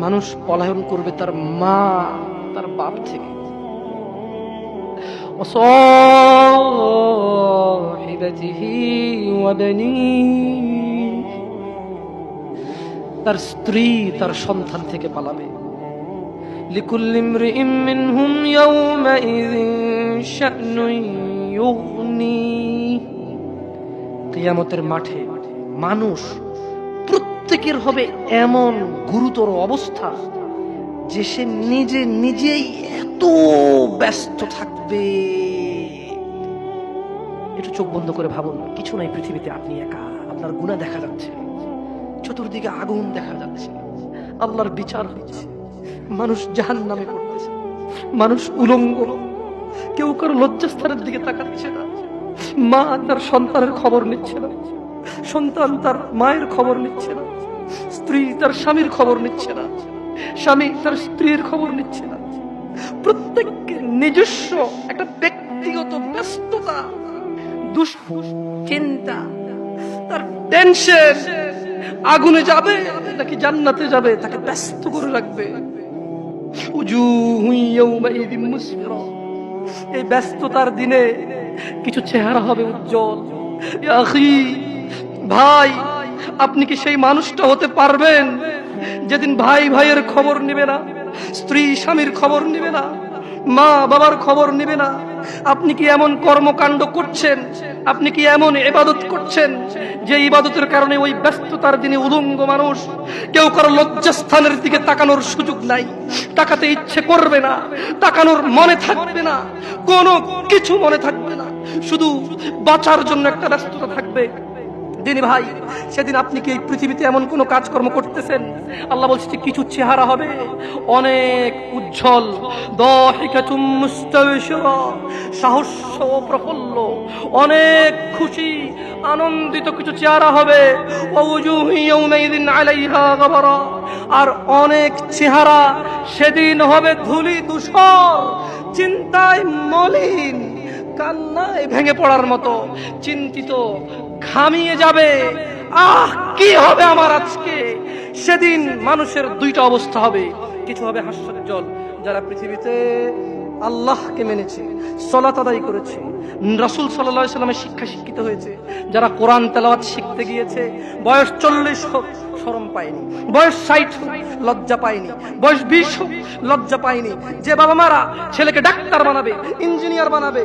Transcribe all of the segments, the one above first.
মানুষ পলায়ন করবে তার মা তার বাপ থেকে। তার স্ত্রী তার সন্তান থেকে পালাবে। লিকুল্লি ইমরিইম মিনহুম ইয়াওমাইযিন শা'নুন ইউগনি। কিয়ামতের মাঠে মানুষ প্রত্যেকের হবে এমন গুরুতর অবস্থা যে সে নিজেই এত ব্যস্ত থাকবে। একটু চোখ বন্ধ করে ভাবুন, কিছু নাই পৃথিবীতে, আপনি একা, আপনার গুনাহ দেখা যাচ্ছে, চতুর্দিকে আগুন দেখা যাচ্ছে, আল্লাহর বিচার হচ্ছে, মানুষ জাহান্নামে পড়তেছে, মানুষ উলঙ্গ, কেউ কারো লজ্জাস্থানের দিকে তাকাচ্ছে না, মা তার সন্তানের খবর নিচ্ছে না, সন্তান তার মায়ের খবর নিচ্ছে না, স্ত্রী তার স্বামীর খবর নিচ্ছে না, স্বামী তার স্ত্রীর খবর নিচ্ছে না। প্রত্যেককে নিজস্ব একটা ব্যক্তিগত ব্যস্ততা, দুশ্চিন্তা, তার টেনশন, আগুনে যাবে নাকি জান্নাতে যাবে তাকে ব্যস্ত করে রাখবে। এই ব্যস্ততার দিনে কিছু চেহারা হবে উজ্জ্বল। ইয়া আখি, ভাই, আপনি কি সেই মানুষটা হতে পারবেন যেদিন ভাই ভাইয়ের খবর নেবে না, স্ত্রী স্বামীর খবর নেবে না, মা বাবার খবর নেবে না? আপনি কি এমন কর্মকাণ্ড করছেন, আপনি কি এমন ইবাদত করছেন যে ইবাদতের কারণে ওই ব্যস্ততার দিনে উলঙ্গ মানুষ, কেউ কারো লজ্জাস্থানের দিকে তাকানোর সুযোগ নাই, তাকাতে ইচ্ছে করবে না, তাকানোর মনে থাকবে না, কোনো কিছু মনে থাকবে না, শুধু বাঁচার জন্য একটা ব্যস্ততা থাকবে। দিনী ভাই, সেদিন আপনি কি এই পৃথিবীতে এমন কোন কাজকর্ম করতেছেন? আল্লাহ বলছে কিছু চেহারা হবে অনেক উজ্জ্বল, দাহিকাতুম মুস্তাবশিরা, সাহস ও প্রফুল্ল, অনেক খুশি আনন্দিত কিছু চেহারা হবে। ওয়াজুহু ইয়াউমাইযিন আলাইহা গাবারা, আর অনেক চেহারা সেদিন হবে ধুলি ধূসর, চিন্তায় মলিন, কান্নায় ভেঙে পড়ার মতো, চিন্তিত, ঘামিয়ে যাবে। আহ, কি হবে আমার আজকে? সেদিন মানুষের দুইটা অবস্থা হবে, কিছু হবে হাস্যোজ্জ্বল, যারা পৃথিবীতে আল্লাহকে মেনেছে, সালাত আদায় করেছে, রাসূল সাল্লাল্লাহু আলাইহি সাল্লামের শিক্ষা শিক্ষিত হয়েছে, যারা কোরআন তেলাওয়াত শিখতে গিয়েছে, বয়স 40 হোক শরম পায়নি, বয়স 60 লজ্জা পায়নি, বয়স 20 লজ্জা পায়নি। যে বাবা মারা ছেলেকে ডাক্তার বানাবে, ইঞ্জিনিয়ার বানাবে,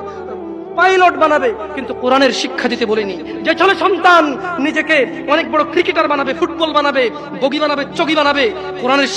পাইলট বানাবে, কিন্তু কোরআনের শিক্ষা দিতে বলেনি। যে ছেলে সন্তান নিজেকে অনেক বড় ক্রিকেটার বানাবে, ফুটবল বানাবে, বগি বানাবে, চগি বানাবে, কোরআনের